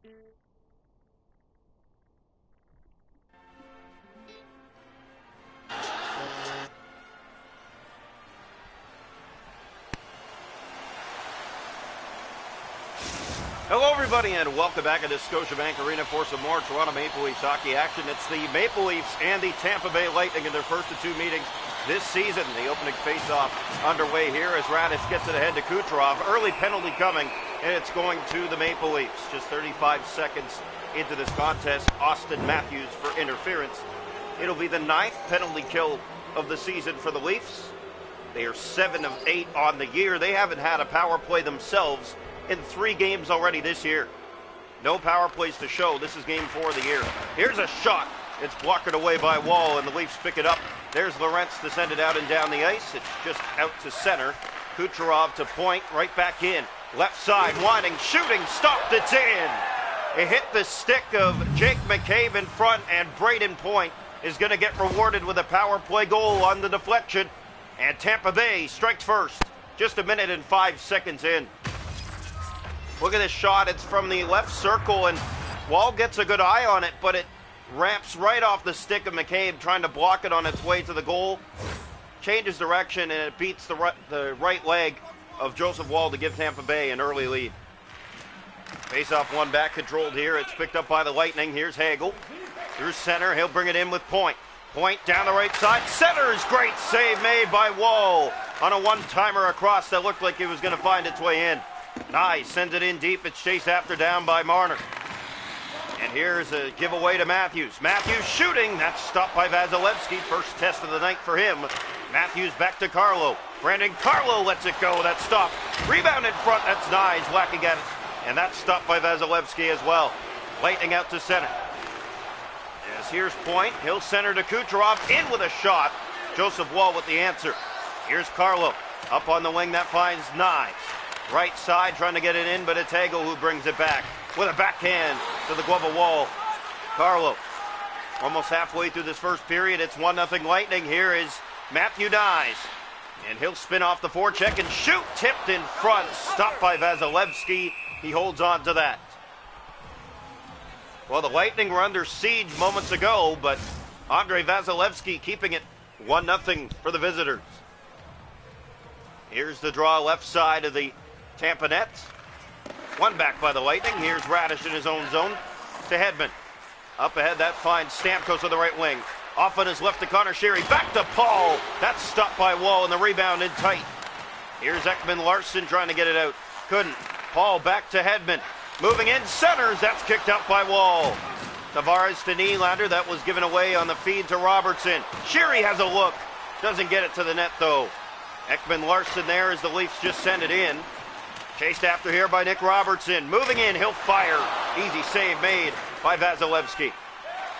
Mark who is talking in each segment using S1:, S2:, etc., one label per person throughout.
S1: Hello, everybody, and welcome back into Scotiabank Arena for some more Toronto Maple Leafs hockey action. It's the Maple Leafs and the Tampa Bay Lightning in their first of two meetings this season. The opening faceoff underway here as Radis gets it ahead to Kucherov. Early penalty coming, and it's going to the Maple Leafs. Just 35 seconds into this contest, Austin Matthews for interference. It'll be the 9th penalty kill of the season for the Leafs. They are 7 of 8 on the year. They haven't had a power play themselves in 3 games already this year. No power plays to show. This is game 4 of the year. Here's a shot. It's blocked away by Wall, and the Leafs pick it up. There's Lorentz to send it out and down the ice. It's just out to center. Kucherov to point, right back in. Left side, winding, shooting, stopped, it's in. It hit the stick of Jake McCabe in front, and Braden Point is going to get rewarded with a power play goal on the deflection. And Tampa Bay strikes first, just 1 minute and 5 seconds in. Look at this shot. It's from the left circle, and Wall gets a good eye on it, but it ramps right off the stick of McCabe, trying to block it on its way to the goal. Changes direction, and it beats the right leg of Joseph Wall to give Tampa Bay an early lead. Face-off one back controlled here. It's picked up by the Lightning. Here's Hagel. Through center. He'll bring it in with Point. Point down the right side. Centers. Great save made by Wall on a one-timer across that looked like it was going to find its way in. Nice, sends it in deep. It's chased after down by Marner. And here's a giveaway to Matthews. Matthews shooting. That's stopped by Vasilevsky. First test of the night for him. Matthews back to Carlo. Brandon Carlo lets it go. That's stopped. Rebound in front. That's nice. Whacking at it. And that's stopped by Vasilevsky as well. Lightning out to center. As here's Point. He'll center to Kucherov. In with a shot. Joseph Wall with the answer. Here's Carlo. Up on the wing. That finds Nye. Right side, trying to get it in, but it's Hagel who brings it back with a backhand to the glove of Wall. Carlo, almost halfway through this first period. It's 1-0 Lightning. Here is Matthew Nyes, and he'll spin off the forecheck and shoot. Tipped in front, stopped by Vasilevsky. He holds on to that. Well, the Lightning were under siege moments ago, but Andrei Vasilevsky keeping it 1-0 for the visitors. Here's the draw left side of the Tampa net. One back by the Lightning. Here's Radis in his own zone to Hedman. Up ahead, that finds Stamkos on the right wing. Off on his left to Connor Sheary. Back to Paul. That's stopped by Wall, and the rebound in tight. Here's Ekman Larsson trying to get it out. Couldn't. Paul back to Hedman. Moving in, centers. That's kicked out by Wall. Tavares to Nylander. That was given away on the feed to Robertson. Sheary has a look. Doesn't get it to the net, though. Ekman Larsson there as the Leafs just send it in. Chased after here by Nick Robertson. Moving in, he'll fire. Easy save made by Vasilevsky.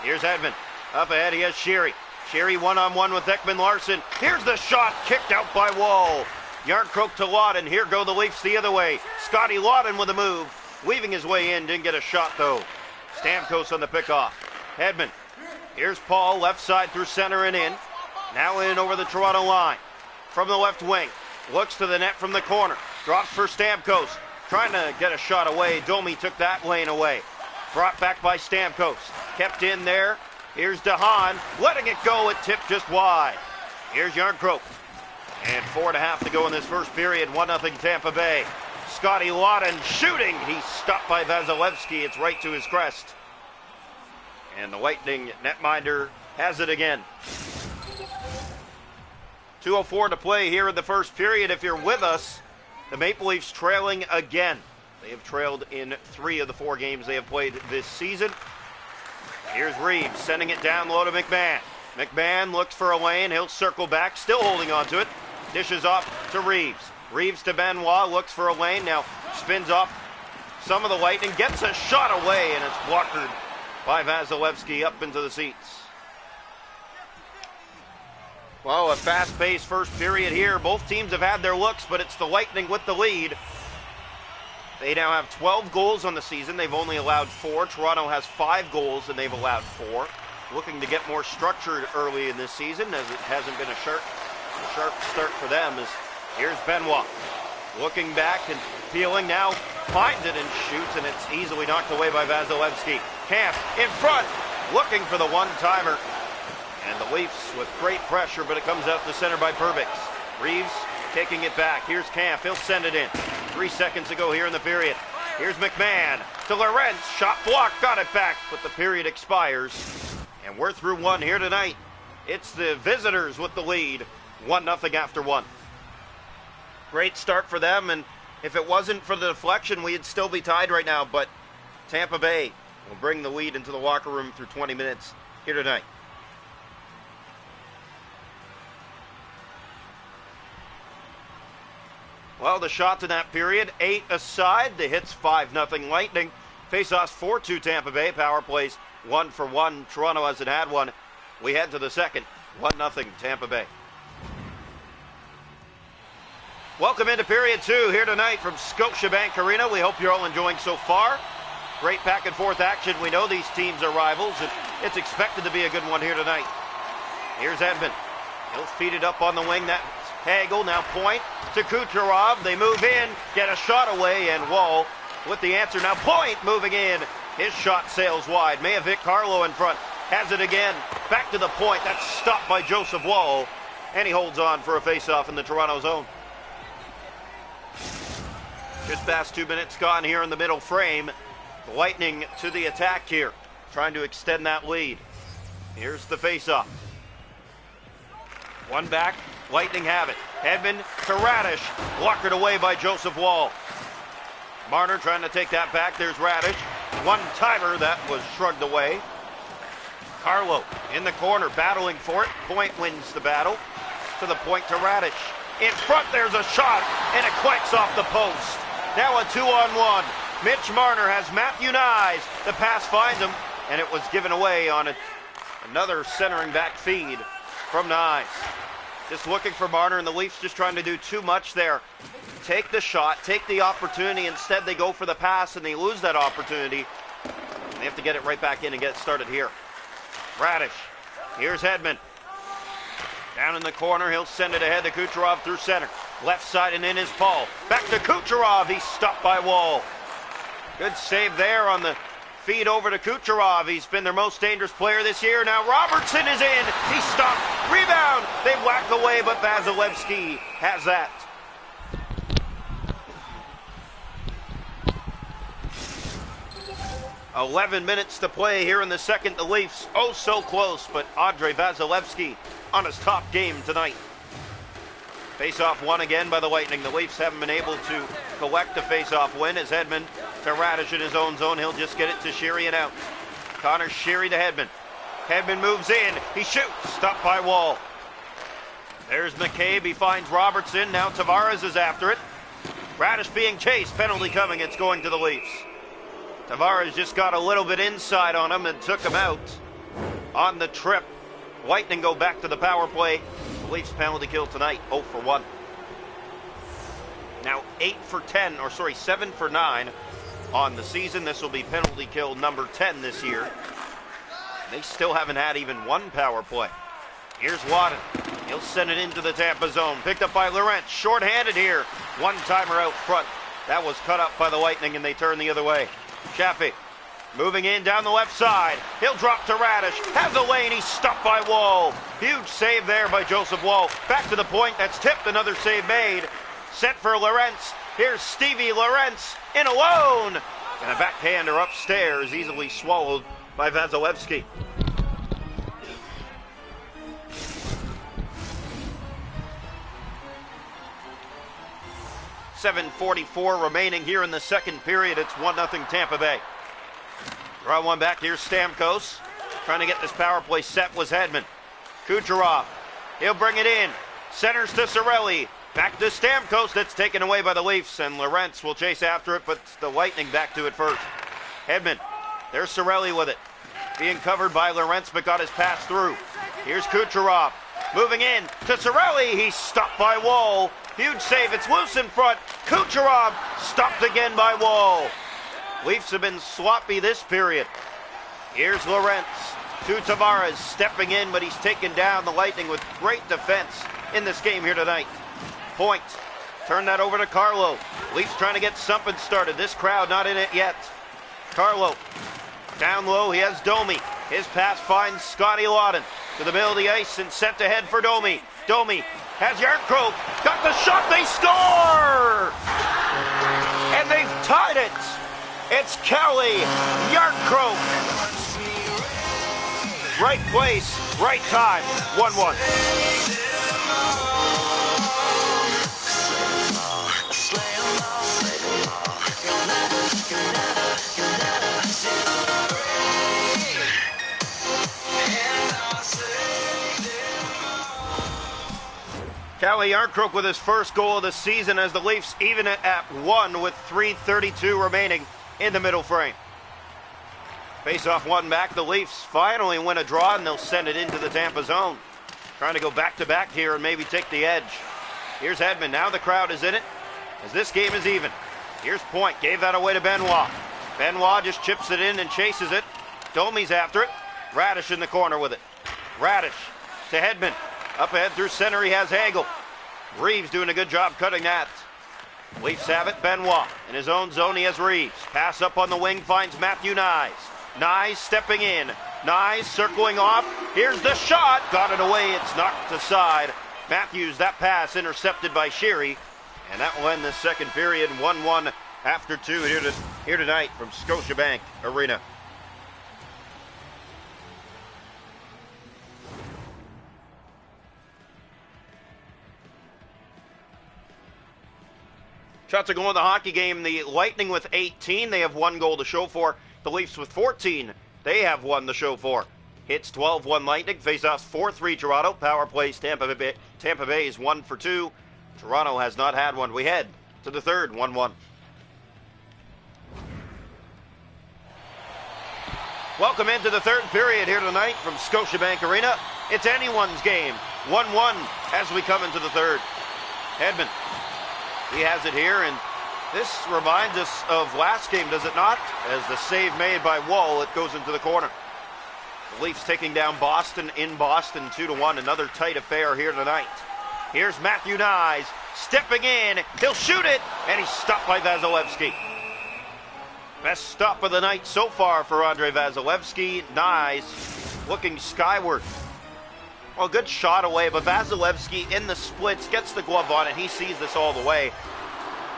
S1: Here's Edmund. Up ahead, he has Sheary. Sheary one-on-one with Ekman Larsson. Here's the shot, kicked out by Wall. Yarncroke to Lawton. Here go the Leafs the other way. Scotty Lawton with a move. Weaving his way in, didn't get a shot though. Stamkos on the pickoff. Hedman. Here's Paul, left side through center and in. Now in over the Toronto line. From the left wing. Looks to the net from the corner. Drops for Stamkos. Trying to get a shot away. Domi took that lane away. Brought back by Stamkos. Kept in there. Here's DeHaan. Letting it go. It tipped just wide. Here's Yarncroke. And 4.5 to go in this first period. 1-0 Tampa Bay. Scotty Lawton shooting. He's stopped by Vasilevsky. It's right to his crest. And the Lightning netminder has it again. 2:04 to play here in the first period. If you're with us, the Maple Leafs trailing again. They have trailed in 3 of the 4 games they have played this season. Here's Reeves sending it down low to McMahon. McMahon looks for a lane. He'll circle back, still holding on to it. Dishes off to Reeves. Reeves to Benoit, looks for a lane. Now spins off some of the Lightning. Gets a shot away, and it's blocked by Vasilevsky up into the seats. Well, a fast-paced first period here. Both teams have had their looks, but it's the Lightning with the lead. They now have 12 goals on the season. They've only allowed 4. Toronto has 5 goals, and they've allowed 4. Looking to get more structured early in this season, as it hasn't been a sharp start for them. As here's Benoit. Looking back and feeling now. finds it and shoots, and it's easily knocked away by Vasilevsky. Kampf in front, looking for the one-timer. And the Leafs with great pressure, but it comes out to center by Perbix. Reeves taking it back. Here's Kampf. He'll send it in. 3 seconds to go here in the period. Here's McMahon to Lorentz. Shot blocked. Got it back, but the period expires. And we're through one here tonight. It's the visitors with the lead. 1-0 after one. Great start for them, and if it wasn't for the deflection, we'd still be tied right now. But Tampa Bay will bring the lead into the locker room through 20 minutes here tonight. Well, the shots in that period, 8 aside. The hits 5-0 Lightning. Faceoffs 4-2 Tampa Bay. Power plays 1-for-1. Toronto hasn't had one. We head to the second. 1-0 Tampa Bay. Welcome into period 2 here tonight from Scotiabank Arena. We hope you're all enjoying so far. Great back and forth action. We know these teams are rivals, and it's expected to be a good one here tonight. Here's Edmund. He'll feed it up on the wing. That's Hagel. Now point to Kucherov. They move in, get a shot away, and Wall with the answer. Now point moving in. His shot sails wide. May have hit Carlo in front. Has it again. Back to the point. That's stopped by Joseph Wall. And he holds on for a face-off in the Toronto zone. Just past 2 minutes gone here in the middle frame. The Lightning to the attack here, trying to extend that lead. Here's the face-off. One back, Lightning have it. Hedman to Radish, blockered away by Joseph Wall. Marner trying to take that back. There's Radish. One-timer that was shrugged away. Carlo in the corner, battling for it. Point wins the battle. To the point to Radish. In front, there's a shot, and it quacks off the post. Now a 2-on-1. Mitch Marner has Matthew Nyes. The pass finds him, and it was given away on another centering back feed from Nyes. Just looking for Marner, and the Leafs just trying to do too much there. Take the shot, take the opportunity. Instead, they go for the pass, and they lose that opportunity. They have to get it right back in and get started here. Radish. Here's Hedman. Down in the corner, he'll send it ahead to Kucherov through center. Left side and in is Paul. Back to Kucherov. He's stopped by Wall. Good save there on the feed over to Kucherov. He's been their most dangerous player this year. Now Robertson is in. He's stopped. Rebound. They whack away, but Vasilevsky has that. "11 minutes to play here in the second. The Leafs, oh so close, but Andrei Vasilevsky on his top game tonight. Face-off won again by the Lightning. The Leafs haven't been able to collect a face-off win as Hedman to Radish in his own zone. He'll just get it to Sheary and out. Connor Sheary to Hedman. Hedman moves in. He shoots. Stopped by Wall. There's McCabe. He finds Robertson. Now Tavares is after it. Radish being chased. Penalty coming. It's going to the Leafs. Tavares just got a little bit inside on him and took him out on the trip. Lightning go back to the power play. The Leafs penalty kill tonight, 0 for 1. Now 7 for 9 on the season. This will be penalty kill number 10 this year. They still haven't had even one power play. Here's Wadden. He'll send it into the Tampa zone. Picked up by Lorentz. Short-handed here. One-timer out front. That was cut up by the Lightning, and they turn the other way. Chaffee moving in down the left side. He'll drop to Radish. Has a lane. He's stopped by Wall. Huge save there by Joseph Wall. Back to the point. That's tipped. Another save made. Set for Lorentz. Here's Stevie Lorentz in alone. And a backhander upstairs, easily swallowed by Vasilevsky. .7:44 remaining here in the second period. It's 1-0 Tampa Bay. Draw one back. Here's Stamkos. Trying to get this power play set was Hedman. Kucherov. He'll bring it in. Centers to Cirelli. Back to Stamkos. That's taken away by the Leafs, and Lorentz will chase after it, but the Lightning back to it first. Hedman. There's Cirelli with it. Being covered by Lorentz, but got his pass through. Here's Kucherov. Moving in to Cirelli. He's stopped by Wall. Huge save. It's loose in front. Kucherov stopped again by Wall. Leafs have been sloppy this period. Here's Lorentz to Tavares. Stepping in, but he's taken down. The Lightning with great defense in this game here tonight. Point Turn that over to Carlo. Leafs trying to get something started. This crowd not in it yet. Carlo. Down low, he has Domi. His pass finds Scotty Lawton to the middle of the ice and sent ahead for Domi. Domi has Yarncroke. Got the shot, they score! And they've tied it. It's Kelly Yarncroke. Right place, right time. 1-1. Kelly Yarncroke with his first goal of the season as the Leafs even it at 1 with 3:32 remaining in the middle frame. Face-off one back. The Leafs finally win a draw and they'll send it into the Tampa zone. Trying to go back-to-back here and maybe take the edge. Here's Hedman. Now the crowd is in it as this game is even. Here's Point. Gave that away to Benoit. Benoit just chips it in and chases it. Domi's after it. Radish in the corner with it. Radish to Hedman. Up ahead through center, he has Hagel. Reeves doing a good job cutting that. Leafs have it. Benoit in his own zone, he has Reeves. Pass up on the wing, finds Matthew Nyes. Nyes stepping in. Nyes circling off. Here's the shot. Got it away. It's knocked aside. Matthews, that pass intercepted by Sheary. And that will end the second period. 1-1 after 2 here tonight from Scotiabank Arena. Shots are going the hockey game. The Lightning with 18. They have 1 goal to show for. The Leafs with 14. They have 1 to show for. Hits 12-1 Lightning. Faceoffs 4-3 Toronto. Power plays Tampa Bay is 1 for 2. Toronto has not had one. We head to the third. 1-1. Welcome into the third period here tonight from Scotiabank Arena. It's anyone's game. 1-1 as we come into the third. Hedman. He has it here, and this reminds us of last game, does it not? As the save made by Wall, it goes into the corner. The Leafs taking down Boston in Boston 2-1. Another tight affair here tonight. Here's Matthew Nyes stepping in. He'll shoot it, and he's stopped by Vasilevsky. Best stop of the night so far for Andrei Vasilevsky. Nyes looking skyward. Well, good shot away, but Vasilevsky in the splits gets the glove on it. He sees this all the way.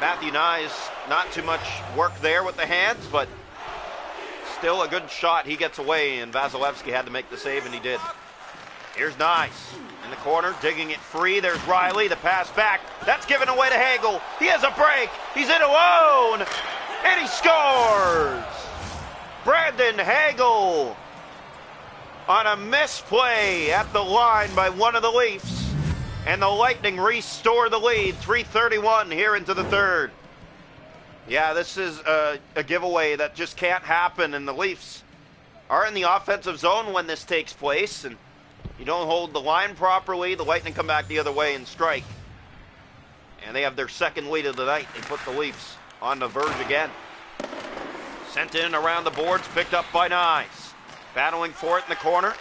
S1: Matthew Nyes, not too much work there with the hands, but still a good shot. He gets away, and Vasilevsky had to make the save, and he did. Here's Nyes in the corner, digging it free. There's Riley, the pass back. That's given away to Hagel. He has a break. He's in alone, and he scores! Brandon Hagel on a misplay at the line by one of the Leafs. And the Lightning restore the lead. 3:31 here into the third. Yeah, this is a giveaway that just can't happen. And the Leafs are in the offensive zone when this takes place. And you don't hold the line properly. The Lightning come back the other way and strike. And they have their second lead of the night. They put the Leafs on the verge again. Sent in around the boards, picked up by Nyes. Battling for it in the corner.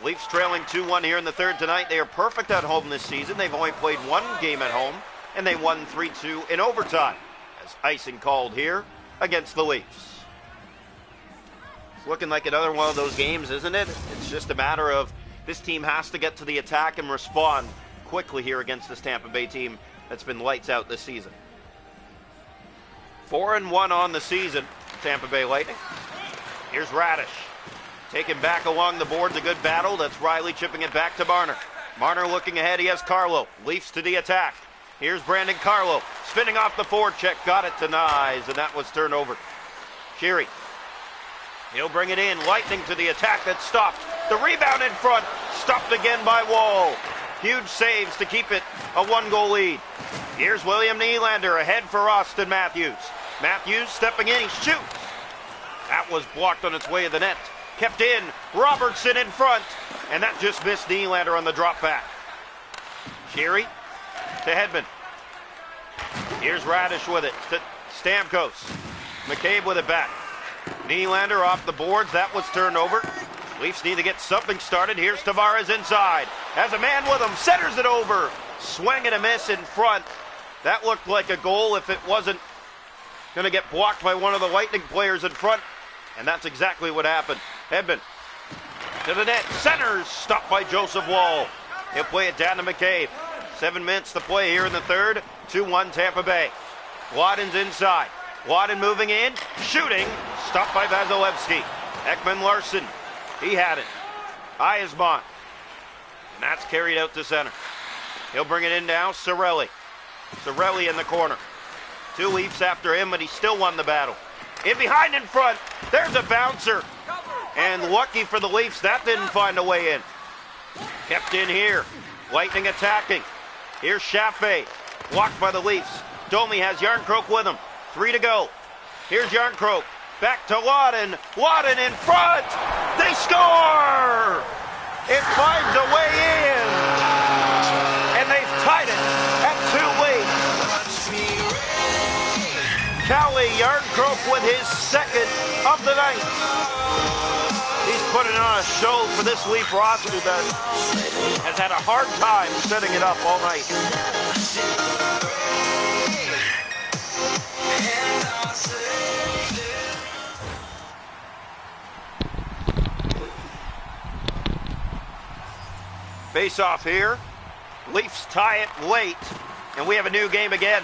S1: Leafs trailing 2-1 here in the third tonight. They are perfect at home this season. They've only played 1 game at home, and they won 3-2 in overtime. As icing called here against the Leafs. It's looking like another one of those games, isn't it? It's just a matter of this team has to get to the attack and respond quickly here against this Tampa Bay team that's been lights out this season. 4-1 on the season, Tampa Bay Lightning. Here's Radish. Taken back along the boards, a good battle. That's Riley chipping it back to Marner. Marner looking ahead, he has Carlo. Leafs to the attack. Here's Brandon Carlo. Spinning off the forecheck, got it to Nyes, and that was turned over. Sheary. He'll bring it in. Lightning to the attack that's stopped. The rebound in front, stopped again by Wall. Huge saves to keep it a 1-goal lead. Here's William Nylander ahead for Austin Matthews. Matthews stepping in, he shoots. That was blocked on its way to the net. Kept in, Robertson in front, and that just missed Nylander on the drop back. Sheary to Hedman. Here's Radish with it to Stamkos. McCabe with it back. Nylander off the boards, that was turned over. Leafs need to get something started. Here's Tavares inside. Has a man with him, centers it over. Swing and a miss in front. That looked like a goal if it wasn't going to get blocked by one of the Lightning players in front. And that's exactly what happened. Hedman to the net. Centers, stopped by Joseph Wall. He'll play it down to McCabe. 7 minutes to play here in the third. 2-1 Tampa Bay. Wadden's inside. Wadden moving in. Shooting. Stopped by Vasilevsky. Ekman Larson. He had it. Eismont. And that's carried out to center. He'll bring it in now. Cirelli. Cirelli in the corner. 2 Leafs after him, but he still won the battle. In behind, in front. There's a bouncer. And lucky for the Leafs, that didn't find a way in. Kept in here. Lightning attacking. Here's Chaffee. Blocked by the Leafs. Domi has Yarncroke with him. 3 to go. Here's Yarncroke. Back to Wadden. Wadden in front. They score! It finds a way in. And they've tied it at 2 Leafs. Callie Yarncroke with his second of the night. He's putting on a show for this Leaf roster that has had a hard time setting it up all night. Face off here. Leafs tie it late, and we have a new game again.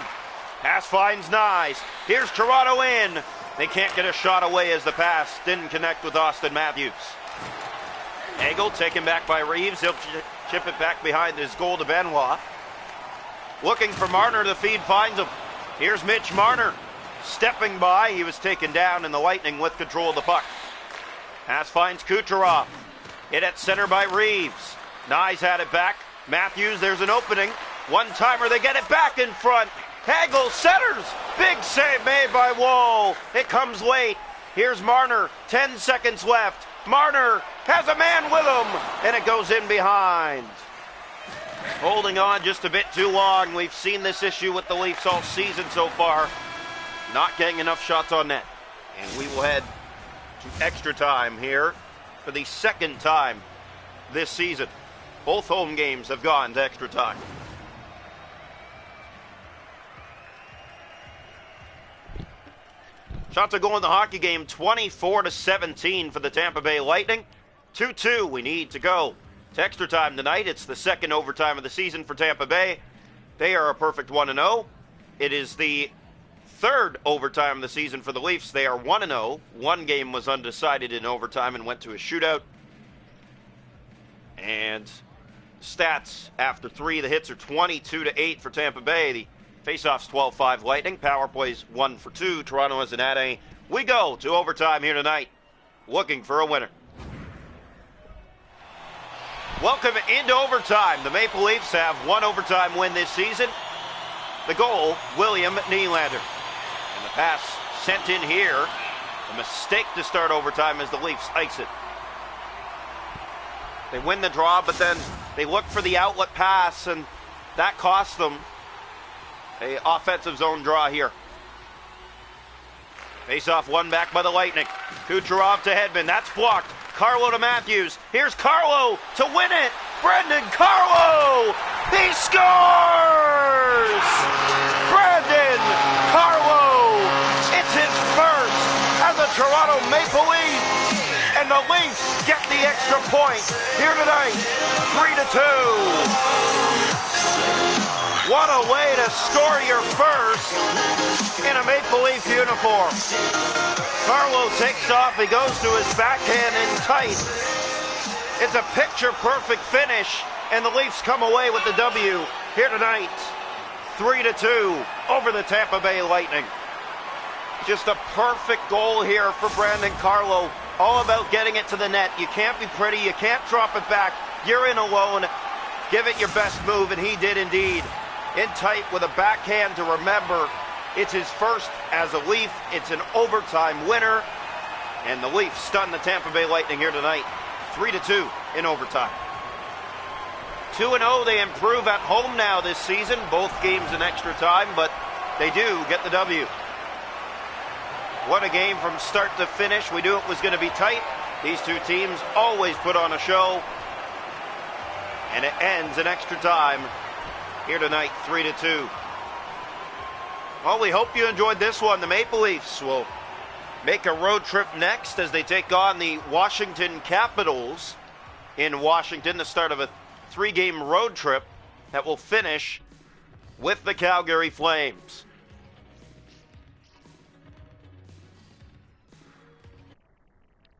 S1: Pass finds Nyes. Here's Toronto in. They can't get a shot away as the pass didn't connect with Austin Matthews. Hagel taken back by Reeves. He'll chip it back behind his goal to Benoit. Looking for Marner. The feed finds him. Here's Mitch Marner. Stepping by. He was taken down in the Lightning with control of the puck. Pass finds Kucherov. Hit at center by Reeves. Nyes had it back. Matthews, there's an opening. One-timer, they get it back in front. Hagel centers. Big save made by Wall. It comes late. Here's Marner. 10 seconds left. Marner has a man with him, and it goes in behind. Holding on just a bit too long. We've seen this issue with the Leafs all season so far. Not getting enough shots on net. And we will head to extra time here for the second time this season. Both home games have gone to extra time. Shots are going in the hockey game, 24-17 for the Tampa Bay Lightning. 2-2 we need to go to extra time tonight. It's the second overtime of the season for Tampa Bay. They are a perfect 1-0. It is the third overtime of the season for the Leafs. They are 1-0. One game was undecided in overtime and went to a shootout. And stats after 3, the hits are 22-8 for Tampa Bay. The faceoffs 12-5 Lightning. Power plays 1 for 2. Toronto has an ante. We go to overtime here tonight, looking for a winner. Welcome into overtime. The Maple Leafs have one overtime win this season. The goal, William Nylander. And the pass sent in here. A mistake to start overtime as the Leafs ice it. They win the draw, but then they look for the outlet pass, and that costs them an offensive zone draw here. Face-off won back by the Lightning. Kucherov to Hedman. That's blocked. Carlo to Matthews. Here's Carlo to win it. Brendan Carlo! He scores! Brendan Carlo! It's his first as a Toronto Maple Leaf. And the Leafs get the extra point here tonight. 3-2. What a way to score your first in a Maple Leaf uniform. Carlo takes off. He goes to his backhand in tight. It's a picture-perfect finish, and the Leafs come away with the W here tonight. 3-2 over the Tampa Bay Lightning. Just a perfect goal here for Brandon Carlo. All about getting it to the net. You can't be pretty. You can't drop it back. You're in alone. Give it your best move, and he did indeed. In tight with a backhand to remember. It's his first as a Leaf. It's an overtime winner. And the Leafs stun the Tampa Bay Lightning here tonight. 3-2 in overtime. 2-0, they improve at home now this season. Both games in extra time, but they do get the W. What a game from start to finish. We knew it was going to be tight. These two teams always put on a show. And it ends in extra time here tonight, 3-2. Well, we hope you enjoyed this one. The Maple Leafs will make a road trip next as they take on the Washington Capitals in Washington, the start of a 3-game road trip that will finish with the Calgary Flames.